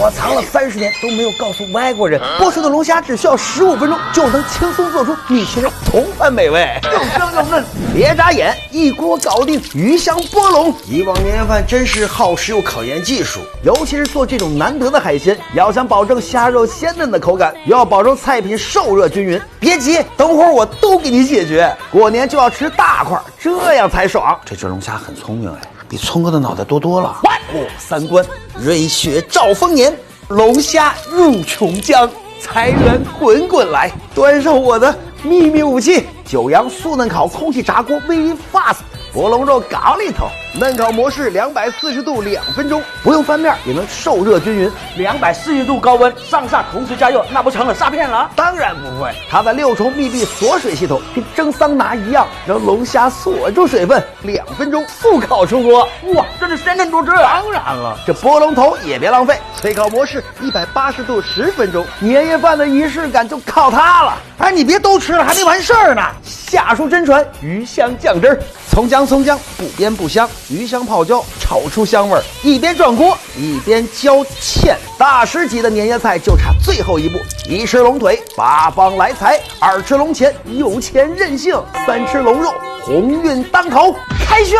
我藏了30年都没有告诉外国人，剥熟的龙虾只需要15分钟就能轻松做出米其林同款美味，又香又嫩，别眨眼，一锅搞定鱼香波龙。以往年夜饭真是耗时又考验技术，尤其是做这种难得的海鲜，要想保证虾肉鲜嫩的口感，又要保证菜品受热均匀。别急，等会儿我都给你解决。过年就要吃大块，这样才爽。这只龙虾很聪明哎，比聪哥的脑袋多了。3关，瑞雪兆丰年，龙虾入琼浆，财源滚滚来。端上我的秘密武器——九阳速嫩烤空气炸锅 VV Fast。博龙肉搞里头，嫩烤模式240度2分钟，不用翻面也能受热均匀。240度高温上下同时加热，那不成了诈骗了？当然不会，它的6重密闭锁水系统跟蒸桑拿一样，让龙虾锁住水分，2分钟速烤出锅。哇，这是鲜嫩多汁。当然了，这波龙头也别浪费，催烤模式180度10分钟，年夜饭的仪式感就靠它了。哎，你别都吃了，还没完事儿呢。下属真传鱼香酱汁儿，葱姜不煸不香，鱼香泡椒炒出香味儿，一边转锅一边浇芡。大师级的年夜菜就差最后一步：1吃龙腿八方来财，2吃龙钱有钱任性，3吃龙肉鸿运当头。开炫！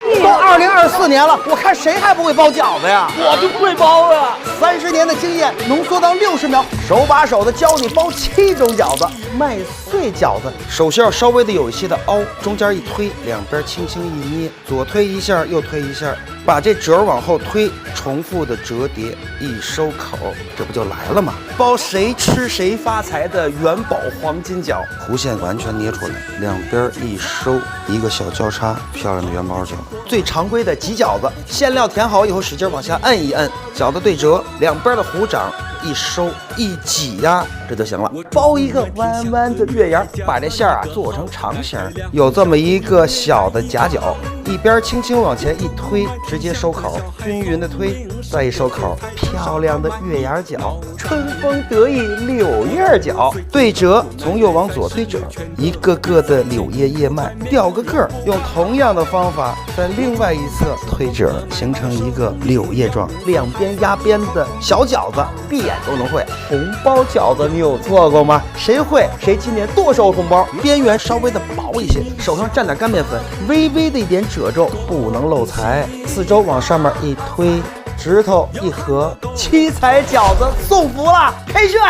都2024年了，我看谁还不会包饺子呀？我就不会包了。30年的经验浓缩到60秒，手把手的教你包7种饺子。麦穗饺子，手心要稍微的有一些的凹，中间一推，两边轻轻一捏，左推一下，右推一下，把这褶往后推，重复的折叠，一收口，这不就来了吗？包谁吃谁发财的元宝黄金饺，弧线完全捏出来，两边一收，一个小交叉，漂亮的元宝饺。最常规的挤饺子，馅料填好以后，使劲往下摁一摁，饺子对折，两边的弧掌一收一挤压，这就行了。包一个弯弯的月牙，把这馅儿做成长形，有这么一个小的夹角，一边轻轻往前一推，直接收口，均匀的推，再一收口，漂亮的月牙饺，春风得意柳叶饺，对折从右往左推折，一个个的柳叶叶脉掉个个，用同样的方法在另外一侧推折，形成一个柳叶状，两边压边的小饺子，闭眼都能会。红包饺子你有做过吗？谁会谁今年多收红包。边缘稍微的薄一些，手上蘸点干面粉，微微的一点褶皱，不能漏财。四周往上面一推，指头一合，七彩饺子送福了。开炫！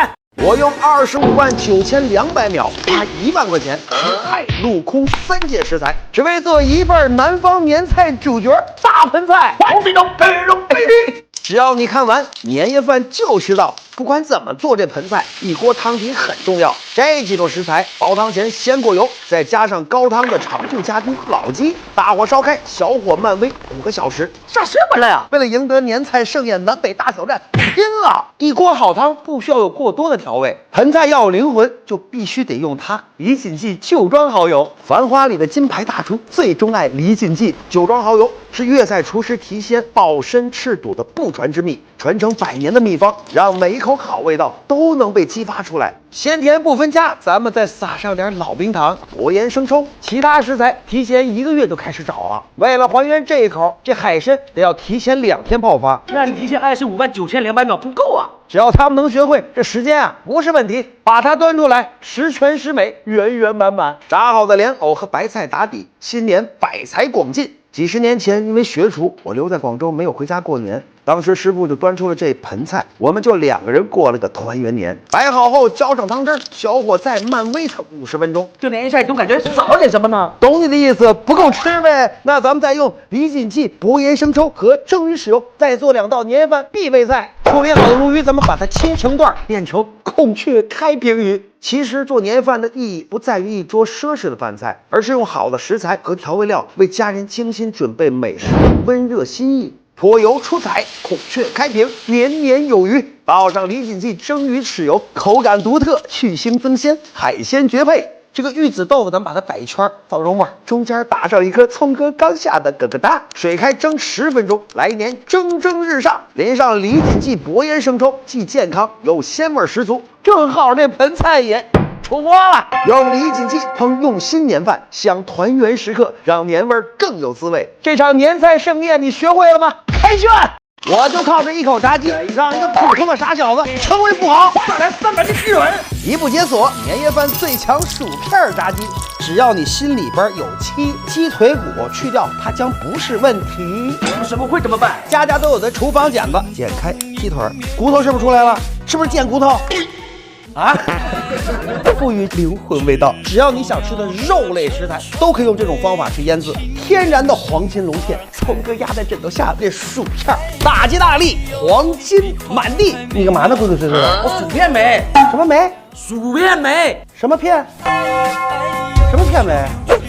我用259200秒花1万块钱，海陆空3件食材，只为做一份南方年菜主角大盆菜。只要你看完，年夜饭就知道，不管怎么做这盆菜，一锅汤底很重要。这几种食材，煲汤前先过油，再加上高汤的常驻嘉宾老鸡，大火烧开，小火慢煨5个小时。这什么了呀？为了赢得年菜盛宴南北大挑战，拼了！一锅好汤不需要有过多的调味，盆菜要有灵魂，就必须得用它。李锦记旧庄蚝油，繁花里的金牌大厨最钟爱李锦记旧庄蚝油，是粤菜厨师提鲜爆参赤肚的不传之秘，传承100年的秘方，让每一口好味道都能被激发出来。鲜甜不分家，咱们再撒上点老冰糖、薄盐、生抽，其他食材提前1个月就开始找了。为了还原这一口，这海参得要提前2天泡发。那你提前259200秒不够啊！只要他们能学会，这时间不是问题。把它端出来，十全十美，圆圆满满。炸好的莲藕和白菜打底，新年百财广进。几十年前，因为学厨，我留在广州没有回家过年。当时师傅就端出了这盆菜，我们就2个人过了个团圆年。摆好后浇上汤汁，小火再慢煨它50分钟。这年夜菜总感觉少了点什么呢？懂你的意思，不够吃呗。那咱们再用李锦记薄盐生抽和蒸鱼豉油，再做2道年夜饭必备菜。处理好的鲈鱼，咱们把它切成段，变成孔雀开屏鱼。其实做年夜饭的意义不在于一桌奢侈的饭菜，而是用好的食材和调味料为家人精心准备美食，温热心意。泼油出彩，孔雀开屏，年年有余。倒上李锦记蒸鱼豉油，口感独特，去腥增鲜，海鲜绝配。这个玉子豆腐咱们把它摆一圈，放肉末，中间打上一颗葱哥刚下的咯咯哒，水开蒸10分钟，来年蒸蒸日上。淋上李锦记薄盐生抽，既健康又鲜味十足，正好这盆菜也出锅了。用李锦记烹用心年饭，享团圆时刻，让年味更有滋味。这场年菜盛宴你学会了吗？开卷！我就靠这一口炸鸡，让一个普通的傻小子成为富豪。再来300斤鸡腿，一步解锁年夜饭最强薯片炸鸡。只要你心里边有漆，鸡腿骨去掉，它将不是问题。出什么会怎么办？家家都有的厨房剪子，剪开鸡腿，骨头是不是出来了？是不是剪骨头？啊，赋予灵魂味道。只要你想吃的肉类食材，都可以用这种方法去腌制。天然的黄金龙片，葱哥压在枕头下，这薯片大吉大利，黄金满地。你干嘛呢？鬼鬼祟祟的？我薯片没，什么没？薯片没，什么片？什么片没？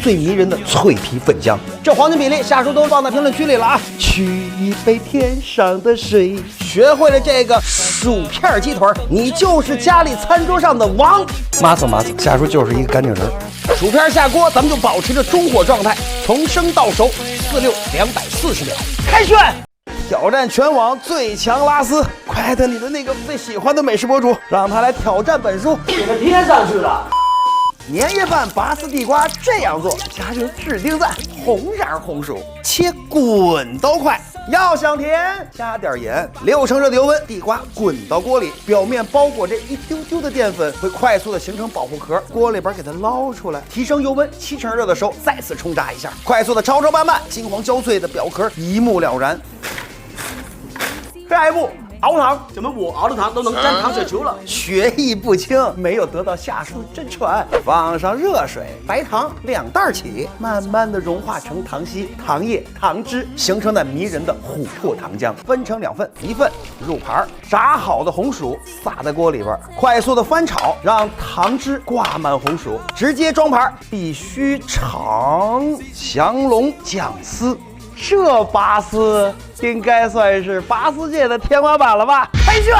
最迷人的脆皮粉浆，这黄金比例，下属都放在评论区里了啊！取一杯天上的水，学会了这个薯片鸡腿，你就是家里餐桌上的王。麻子，下属就是一个干净人。薯片下锅，咱们就保持着中火状态，从生到熟，4六240秒。开选！挑战全网最强拉丝，快艾特你的那个最喜欢的美食博主，让他来挑战本书，给他贴上去了。年夜饭拔丝地瓜这样做，加上指定赞红瓤红薯，切滚刀快。要想甜，加点盐。6成热的油温，地瓜滚到锅里，表面包裹着一丢丢的淀粉，会快速的形成保护壳。锅里边给它捞出来，提升油温，7成热的时候再次冲炸一下，快速的炒拌，金黄焦脆的表壳一目了然。下一步。熬糖，怎么我熬的糖都能沾糖水球了？学艺不精，没有得到下属真传。放上热水，白糖2袋起，慢慢的融化成糖稀、糖液、糖汁，形成那迷人的琥珀糖浆。分成2份，1份入盘，炸好的红薯撒在锅里边，快速的翻炒，让糖汁挂满红薯，直接装盘。必须尝降龙酱丝。这拔丝应该算是拔丝界的天花板了吧？开选！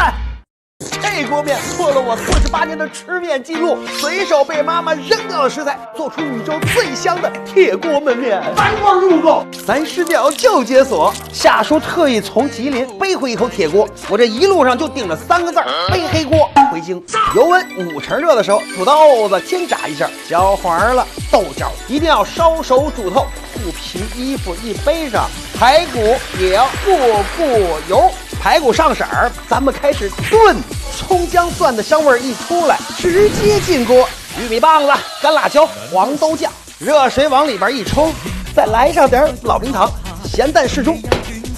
这锅面破了我48年的吃面记录，随手被妈妈扔掉的食材，做出宇宙最香的铁锅焖面，3光入口，30秒就解锁。下属特意从吉林背回一口铁锅，我这一路上就顶着3个字：背黑锅。回京，油温5成热的时候，土豆子先炸一下，焦黄了。豆角一定要烧熟煮透，不皮衣服一背上，排骨也要过油。排骨上色儿，咱们开始炖。葱姜蒜的香味一出来，直接进锅。玉米棒子、干辣椒、黄豆酱，热水往里边一冲，再来上点老冰糖，咸淡适中，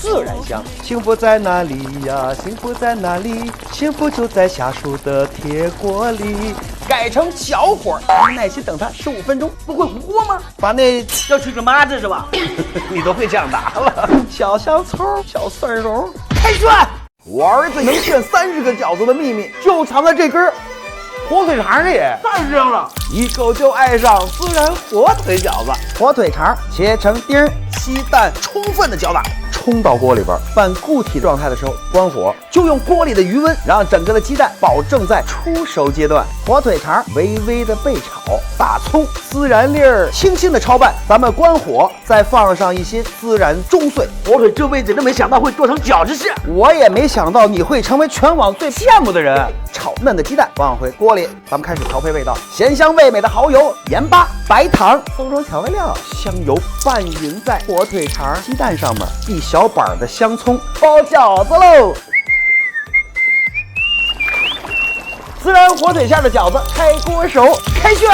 自然香。幸福在哪里呀？幸福在哪里？幸福就在下属的铁锅里。改成小火，耐心等它15分钟。不会糊锅吗？把那要去个妈子是吧？你都会这样答了。小香葱、小蒜蓉，开涮！我儿子能炫30个饺子的秘密，就藏在这根火腿肠里。太香了，一口就爱上孜然火腿饺子。火腿肠切成丁，鸡蛋充分的搅打，冲到锅里边，半固体状态的时候关火，就用锅里的余温让整个的鸡蛋保证在初熟阶段。火腿肠微微的焙炒，大葱、孜然粒儿轻轻的焯拌，咱们关火，再放上一些孜然中碎。火腿这辈子都没想到会做成饺子馅，我也没想到你会成为全网最羡慕的人。炒嫩的鸡蛋放回锅里，咱们开始调配味道，咸香味美的蚝油、盐巴、白糖、松茸调味料，香油拌匀在火腿肠、鸡蛋上面，一小板的香葱，包饺子喽！孜然火腿馅的饺子开锅熟，开炫！